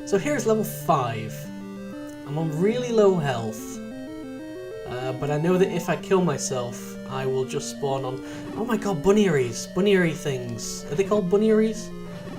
So here's level 5. I'm on really low health, but I know that if I kill myself, I will just spawn on... Oh my god, bunnyeries! Bunnyery things. Are they called bunnyeries?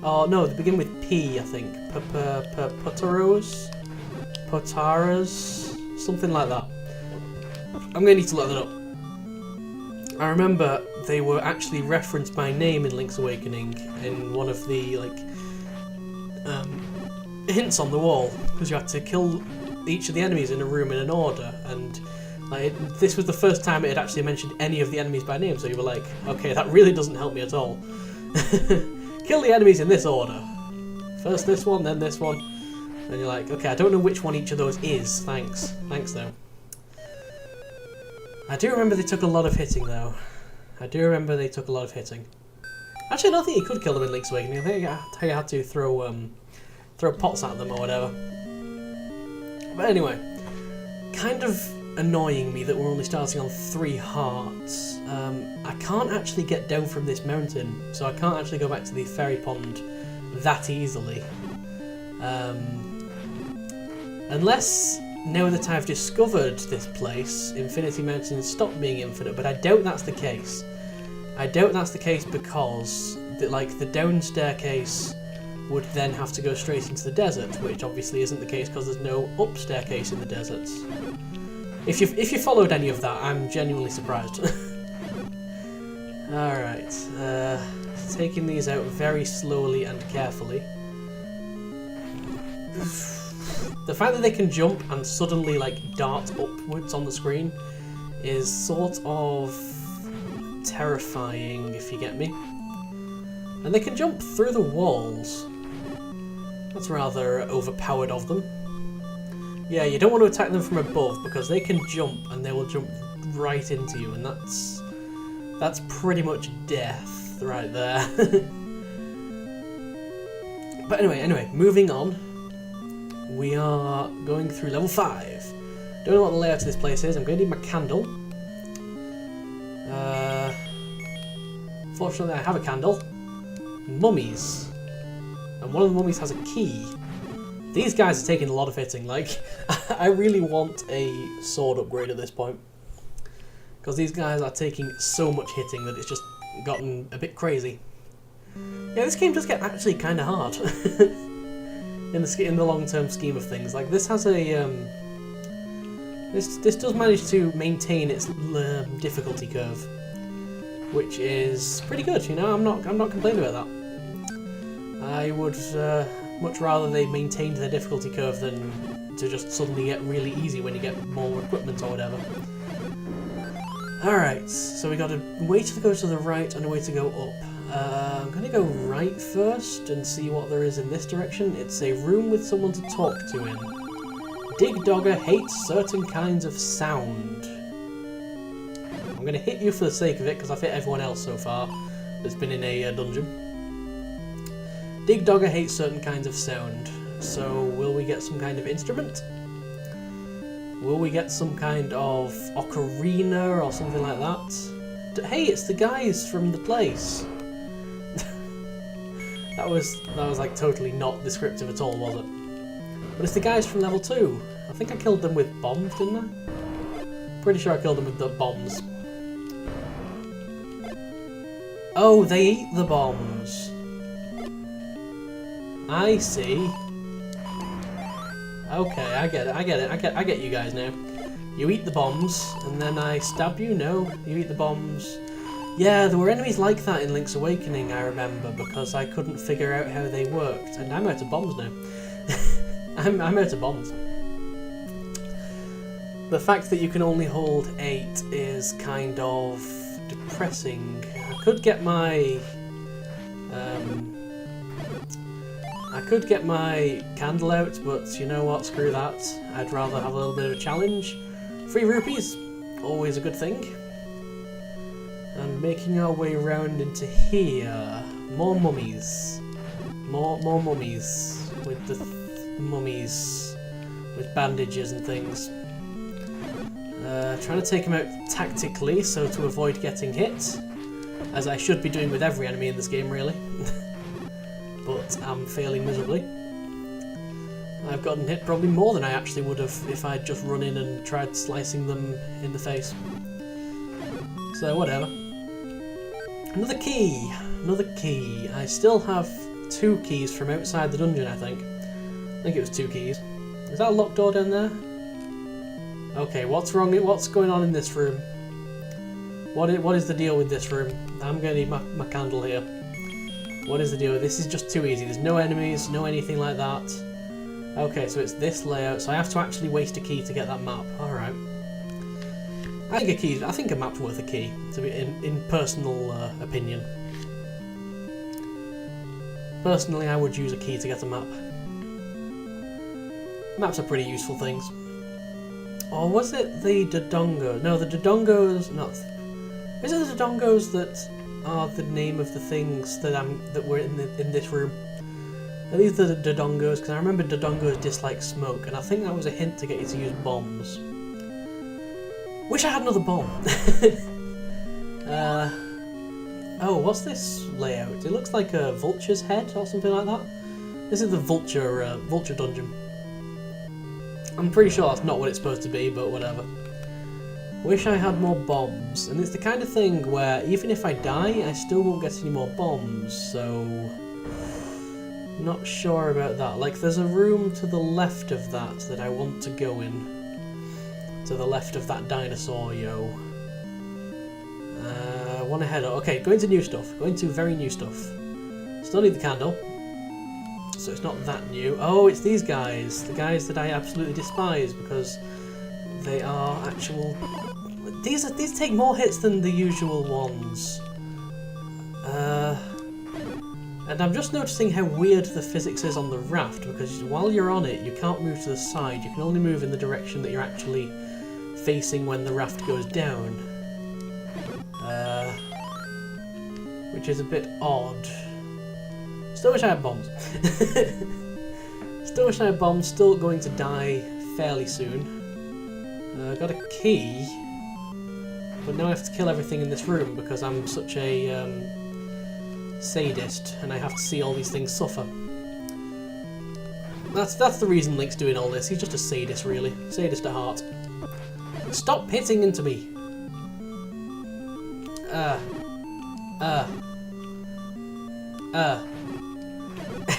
Oh no, they begin with P, I think. Putaros? Potaras? Something like that. I'm going to need to look that up. I remember they were actually referenced by name in Link's Awakening in one of the hints on the wall, because you had to kill each of the enemies in a room in an order, and this was the first time it had actually mentioned any of the enemies by name, so you were like, okay, that really doesn't help me at all. Kill the enemies in this order. First this one, then this one. And you're like, okay, I don't know which one each of those is, thanks. Thanks though. I do remember they took a lot of hitting though. Actually, I don't think you could kill them in Link's Awakening. I think you had to throw pots at them or whatever. But anyway, kind of annoying me that we're only starting on 3 hearts. I can't actually get down from this mountain, so I can't actually go back to the fairy pond that easily. Unless, now that I've discovered this place, Infinity Mountain stopped being infinite, but I doubt that's the case. I doubt that's the case because the down staircase would then have to go straight into the desert, which obviously isn't the case because there's no up staircase in the deserts. If you followed any of that, I'm genuinely surprised. Alright, taking these out very slowly and carefully. The fact that they can jump and suddenly dart upwards on the screen is sort of terrifying, if you get me. And they can jump through the walls. That's rather overpowered of them. Yeah, you don't want to attack them from above because they can jump and they will jump right into you, and that's pretty much death right there. But anyway, moving on. We are going through level 5. Don't know what the layout of this place is. I'm going to need my candle. Fortunately, I have a candle. Mummies. And one of the mummies has a key. These guys are taking a lot of hitting. I really want a sword upgrade at this point. Because these guys are taking so much hitting that it's just gotten a bit crazy. Yeah, this game does get actually kind of hard. In the long-term scheme of things, this has a this does manage to maintain its difficulty curve, which is pretty good. You know, I'm not complaining about that. I would much rather they maintained their difficulty curve than to just suddenly get really easy when you get more equipment or whatever. All right, so we got a way to go to the right and a way to go up. I'm going to go right first and see what there is in this direction. It's a room with someone to talk to in. Dig Dogger hates certain kinds of sound. I'm going to hit you for the sake of it because I've hit everyone else so far that's been in a dungeon. Dig Dogger hates certain kinds of sound. So will we get some kind of instrument? Will we get some kind of ocarina or something like that? Hey, it's the guys from the place. That was totally not descriptive at all, was it? But it's the guys from level 2. I think I killed them with bombs, didn't I? Pretty sure I killed them with the bombs. Oh, they eat the bombs. I see. Okay, I get it. I get you guys now. You eat the bombs, and then I stab you? No, you eat the bombs. Yeah, there were enemies like that in Link's Awakening, I remember, because I couldn't figure out how they worked. And I'm out of bombs now. I'm out of bombs. The fact that you can only hold 8 is kind of depressing. I could get my candle out, but you know what, screw that. I'd rather have a little bit of a challenge. 3 rupees, always a good thing. And making our way around into here. More mummies. More mummies. With the mummies. With bandages and things. Trying to take them out tactically, so to avoid getting hit. As I should be doing with every enemy in this game, really. But I'm failing miserably. I've gotten hit probably more than I actually would have if I'd just run in and tried slicing them in the face. So whatever. Another key! Another key. I still have 2 keys from outside the dungeon, I think. I think it was 2 keys. Is that a locked door down there? Okay, what's wrong? What's going on in this room? What is the deal with this room? I'm going to need my candle here. What is the deal? This is just too easy. There's no enemies, no anything like that. Okay, so it's this layout, so I have to actually waste a key to get that map. Alright. I think a map's worth a key, to be in personal opinion. Personally, I would use a key to get a map. Maps are pretty useful things. Or was it the Dodongo? No, the Dodongos. Not. Is it the Dodongos that are the name of the things that were in this room? Are these the Dodongos? Because I remember Dodongos dislike smoke, and I think that was a hint to get you to use bombs. Wish I had another bomb. Oh, what's this layout? It looks like a vulture's head or something like that. This is the vulture dungeon. I'm pretty sure that's not what it's supposed to be, but whatever. Wish I had more bombs. And it's the kind of thing where even if I die, I still won't get any more bombs, so... not sure about that. Like, there's a room to the left of that I want to go in. To the left of that dinosaur, yo. One ahead. Okay, going to new stuff. Going to very new stuff. Still need the candle. So it's not that new. Oh, it's these guys. The guys that I absolutely despise because they are actual... These take more hits than the usual ones. And I'm just noticing how weird the physics is on the raft, because while you're on it, you can't move to the side. You can only move in the direction that you're actually facing when the raft goes down. Which is a bit odd. Still wish I had bombs. Still wish I had bombs. Still going to die fairly soon. Got a key. But now I have to kill everything in this room because I'm such a sadist and I have to see all these things suffer. That's the reason Link's doing all this. He's just a sadist, really. Sadist at heart. Stop hitting into me!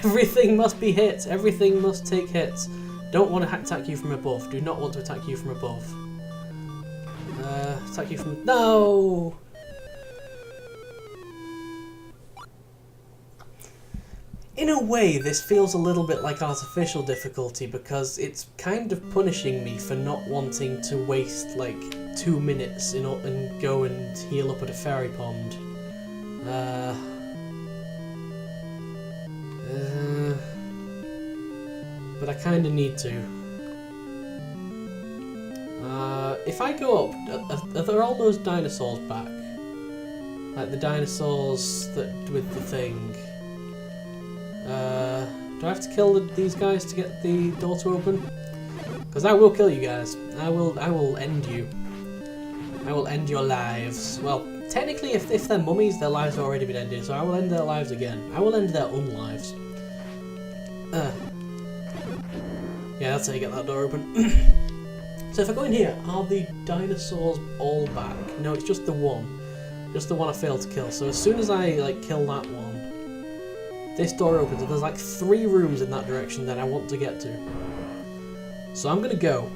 Everything must be hit. Everything must take hits. Don't want to attack you from above. Do not want to attack you from above. Attack you from... No! In a way, this feels a little bit like artificial difficulty because it's kind of punishing me for not wanting to waste like 2 minutes and go and heal up at a fairy pond. But I kind of need to. If I go up, are there all those dinosaurs back? Like the dinosaurs that with the thing. Do I have to kill these guys to get the door to open? Because I will kill you guys. I will end you. I will end your lives. Well, technically, if they're mummies, their lives have already been ended, so I will end their lives again. I will end their unlives. Yeah, that's how you get that door open. So if I go in here, are the dinosaurs all back? No, it's just the one. Just the one I failed to kill. So as soon as I like kill that one, this door opens and there's like 3 rooms in that direction that I want to get to. So I'm going to go.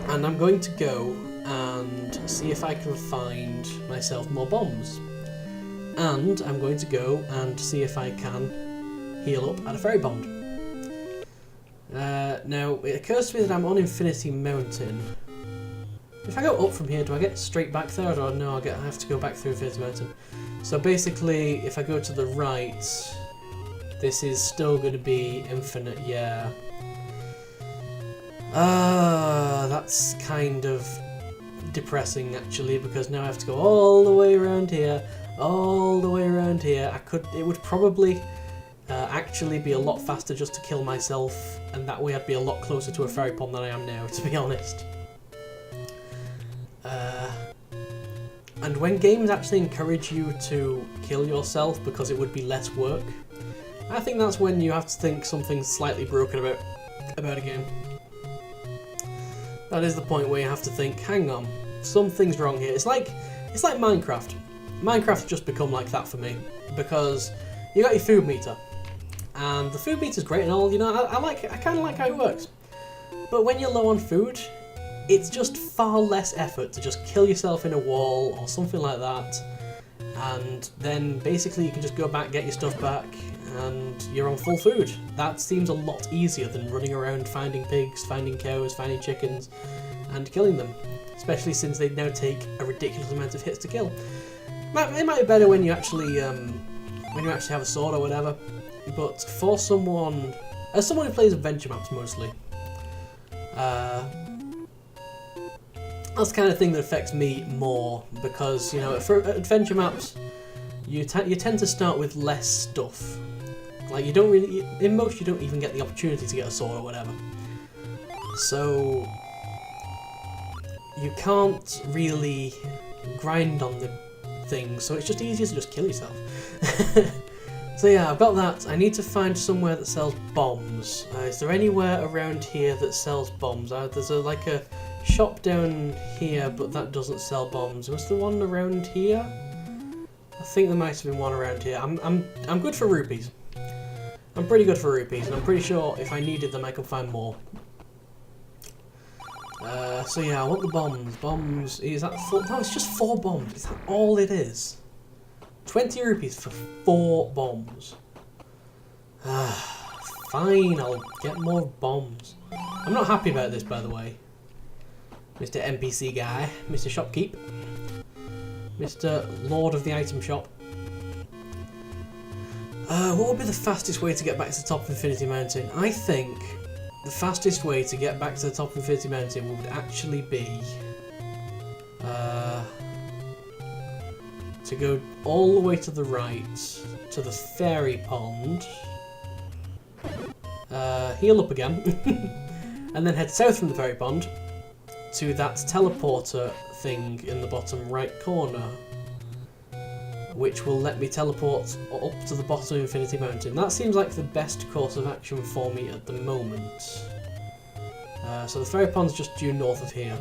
And I'm going to go and see if I can find myself more bombs. And I'm going to go and see if I can heal up at a fairy pond. Now, it occurs to me that I'm on Infinity Mountain. If I go up from here, do I get straight back there, or no, I have to go back through Infinity Mountain? So basically, if I go to the right, this is still going to be infinite, yeah. That's kind of depressing, actually, because now I have to go all the way around here, all the way around here. It would probably actually be a lot faster just to kill myself, and that way I'd be a lot closer to a fairy pond than I am now, to be honest. And when games actually encourage you to kill yourself because it would be less work, I think that's when you have to think something's slightly broken about a game. That is the point where you have to think, hang on, something's wrong here. It's like Minecraft. Minecraft's just become like that for me, because you got your food meter, and the food meter's great and all, you know, I kind of like how it works. But when you're low on food, it's just far less effort to just kill yourself in a wall or something like that, and then basically you can just go back, get your stuff back, and you're on full food. That seems a lot easier than running around finding pigs, finding cows, finding chickens, and killing them. Especially since they now take a ridiculous amount of hits to kill. It might be better when you actually have a sword or whatever. But for someone, as someone who plays adventure maps mostly, that's the kind of thing that affects me more, because, you know, for adventure maps, you tend to start with less stuff. Like, you don't really, in most you don't even get the opportunity to get a sword or whatever. So you can't really grind on the things, so it's just easier to just kill yourself. So yeah, I've got that. I need to find somewhere that sells bombs. Is there anywhere around here that sells bombs? There's like a shop down here, but that doesn't sell bombs. Was there one around here? I think there might have been one around here. I'm good for rupees. I'm pretty good for rupees, and I'm pretty sure if I needed them I could find more. So yeah, I want the bombs. Bombs, is that 4? No, it's just 4 bombs. Is that all it is? 20 rupees for 4 bombs. Fine, I'll get more bombs. I'm not happy about this, by the way. Mr. NPC guy, Mr. Shopkeep, Mr. Lord of the Item Shop. What would be the fastest way to get back to the top of Infinity Mountain? I think the fastest way to get back to the top of Infinity Mountain would actually be to go all the way to the right to the fairy pond, heal up again, and then head south from the fairy pond to that teleporter thing in the bottom right corner, which will let me teleport up to the bottom of Infinity Mountain. That seems like the best course of action for me at the moment. So the fairy pond's just due north of here.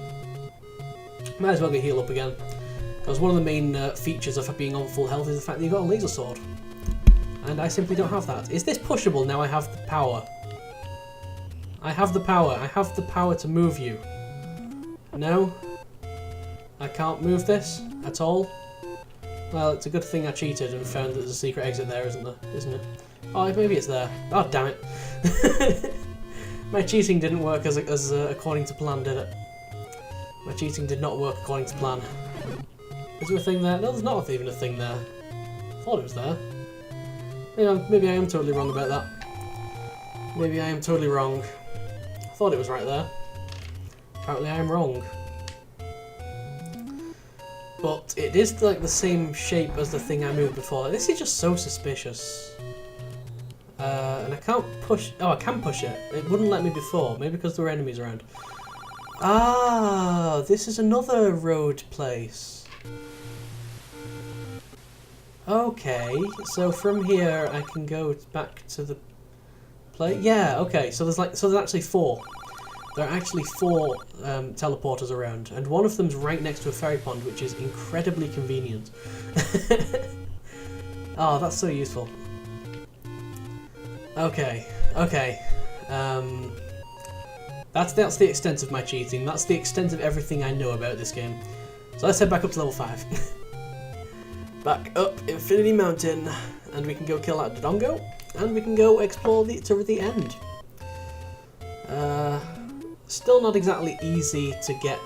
Might as well get heal up again, because one of the main features of being on full health is the fact that you've got a laser sword. And I simply don't have that. Is this pushable now I have the power? I have the power. I have the power to move you. No? I can't move this at all? Well, it's a good thing I cheated and found that there's a secret exit there, isn't it? Oh, maybe it's there. Oh, damn it. My cheating didn't work as according to plan, did it? My cheating did not work according to plan. Is there a thing there? No, there's not even a thing there. I thought it was there. Maybe I am totally wrong about that. Maybe I am totally wrong. I thought it was right there. Apparently I am wrong. But it is like the same shape as the thing I moved before. Like, this is just so suspicious. And I can't push... Oh, I can push it. It wouldn't let me before. Maybe because there were enemies around. Ah, this is another road place. Okay, so from here I can go back to the place. Yeah, okay. So there's actually 4. There are actually 4 teleporters around, and one of them's right next to a fairy pond, which is incredibly convenient. Oh, that's so useful. Okay. That's the extent of my cheating. That's the extent of everything I know about this game. So let's head back up to level 5. Back up Infinity Mountain, and we can go kill that Dodongo, and we can go explore to the end. Still not exactly easy to get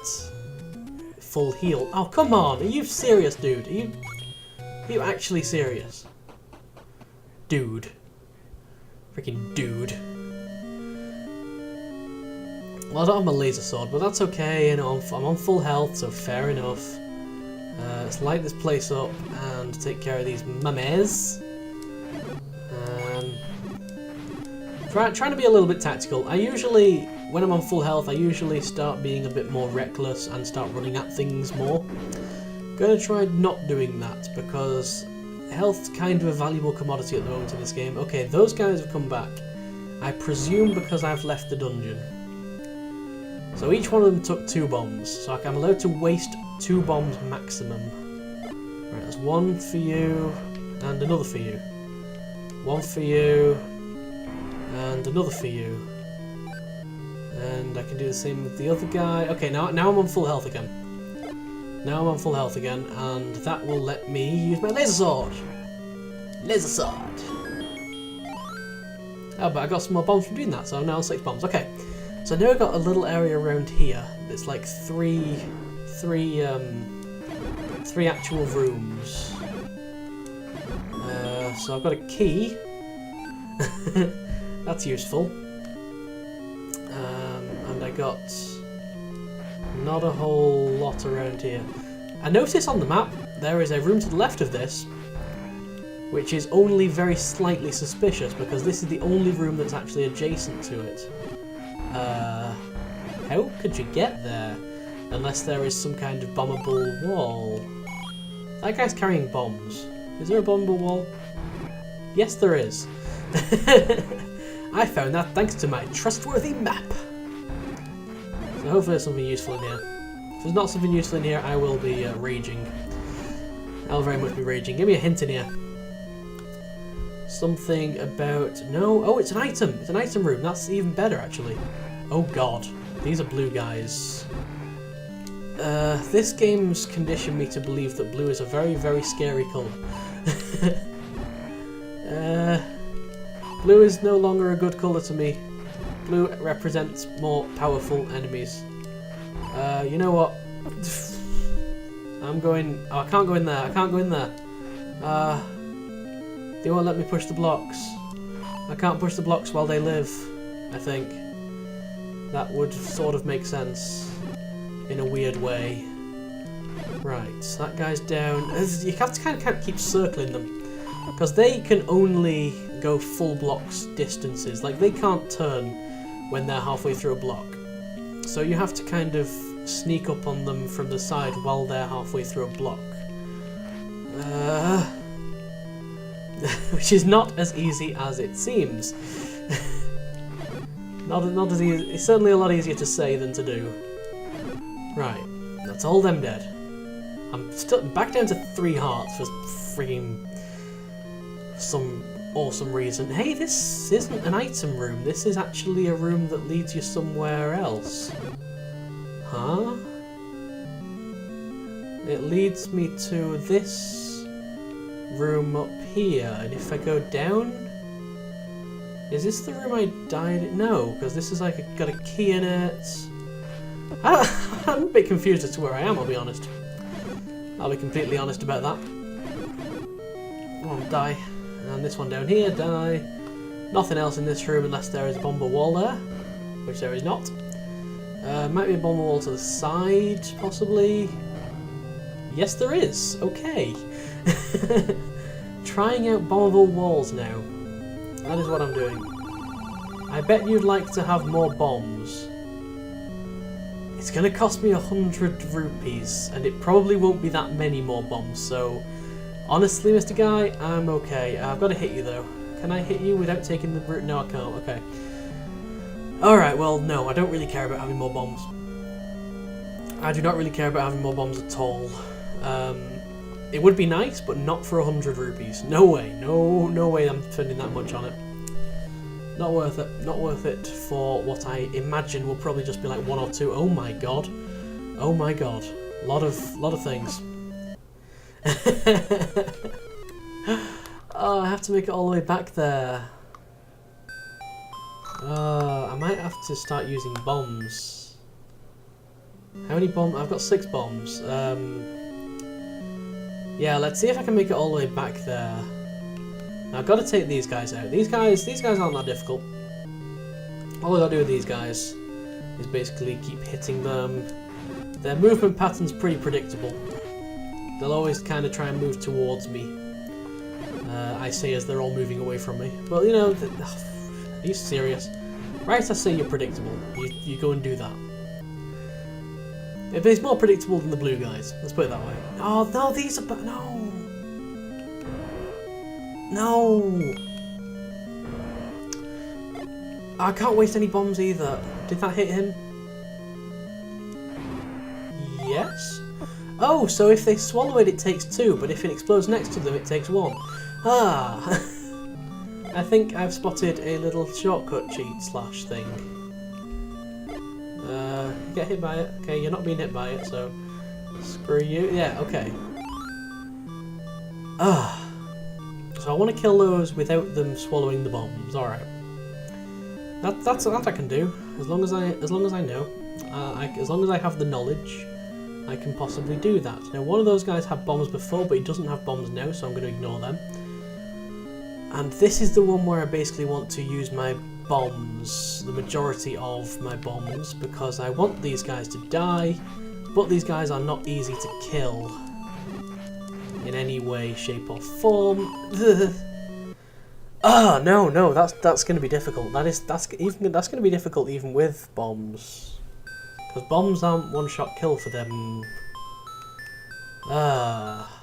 full heal. Oh, come on! Are you serious, dude? Are you actually serious? Dude. Freaking dude. Well, I don't have my laser sword, but that's okay. You know, I'm on full health, so fair enough. Let's light this place up and take care of these mummies. Trying to be a little bit tactical. I usually, when I'm on full health, I usually start being a bit more reckless and start running at things more. I'm gonna try not doing that, because Health's kind of a valuable commodity at the moment in this game. Okay, those guys have come back. I presume because I've left the dungeon. So each one of them took 2 bombs. So I'm allowed to waste 2 bombs maximum. Right, there's one for you and another for you. One for you and another for you. And I can do the same with the other guy. Okay, now I'm on full health again. Now I'm on full health again, and that will let me use my laser sword. Laser sword. Oh, but I got some more bombs from doing that, so I'm now on 6 bombs. Okay, so now I've got a little area around here. It's like three actual rooms. So I've got a key. That's useful. And I got not a whole lot around here. I notice on the map there is a room to the left of this, which is only very slightly suspicious because this is the only room that's actually adjacent to it. How could you get there? Unless there is some kind of bombable wall. That guy's carrying bombs. Is there a bombable wall? Yes, there is. I found that thanks to my trustworthy map. So hopefully there's something useful in here. If there's not something useful in here, I will be raging. I'll very much be raging. Give me a hint in here. Something about... No. Oh, it's an item. It's an item room. That's even better, actually. Oh, God. These are blue guys. This game's conditioned me to believe that blue is a very, very scary colour. Blue is no longer a good colour to me. Blue represents more powerful enemies. You know what? I'm going... Oh, I can't go in there. I can't go in there. They won't let me push the blocks. I can't push the blocks while they live, I think. That would sort of make sense in a weird way. Right, so that guy's down. You have to kind of keep circling them. Because they can only go full blocks distances. Like, they can't turn when they're halfway through a block. So you have to kind of sneak up on them from the side while they're halfway through a block. Which is not as easy as it seems. not as easy. It's certainly a lot easier to say than to do. Right, that's all them dead. I'm still back down to 3 hearts for freaking some awesome reason. Hey, this isn't an item room. This is actually a room that leads you somewhere else. Huh? It leads me to this room up here, and if I go down... Is this the room I died in? No, because this is like got a key in it. I'm a bit confused as to where I am, I'll be honest. I'll be completely honest about that. Come on, die. And this one down here, die. Nothing else in this room unless there is a bomber wall there, which there is not. Might be a bomber wall to the side, possibly. Yes, there is. Okay. Trying out bombable walls now. That is what I'm doing. I bet you'd like to have more bombs. It's going to cost me 100 rupees, and it probably won't be that many more bombs, so... Honestly, Mr. Guy, I'm okay. I've got to hit you, though. Can I hit you without taking the route? No, I can't. Okay. Alright, well, no, I don't really care about having more bombs. I do not really care about having more bombs at all. It would be nice, but not for 100 rupees. No way. No way I'm spending that much on it. Not worth it. Not worth it for what I imagine will probably just be like 1 or 2. Oh my god. Oh my god. Lot of things. Oh, I have to make it all the way back there. I might have to start using bombs. How many bombs? I've got 6 bombs. Yeah, let's see if I can make it all the way back there. Now, I've got to take these guys out. These guys aren't that difficult. All I got to do with these guys is basically keep hitting them. Their movement pattern's pretty predictable. They'll always kind of try and move towards me. I say as they're all moving away from me. But, you know, are you serious? Right, I say you're predictable. You go and do that. If it's more predictable than the blue guys, let's put it that way. Oh, no, these are... No! No! I can't waste any bombs either. Did that hit him? Yes? Oh, so if they swallow it, it takes 2, but if it explodes next to them, it takes 1. Ah! I think I've spotted a little shortcut cheat slash thing. Get hit by it. Okay, you're not being hit by it, so screw you. Yeah, okay. Ah. So I want to kill those without them swallowing the bombs. All right. That's that I can do. As long as I know. As long as I have the knowledge, I can possibly do that. Now, one of those guys had bombs before, but he doesn't have bombs now, so I'm going to ignore them. And this is the one where I basically want to use my bombs, the majority of my bombs, because I want these guys to die, but these guys are not easy to kill in any way, shape or form. Ah, no, that's going to be difficult. That's going to be difficult even with bombs, because bombs aren't one-shot kill for them. Ah.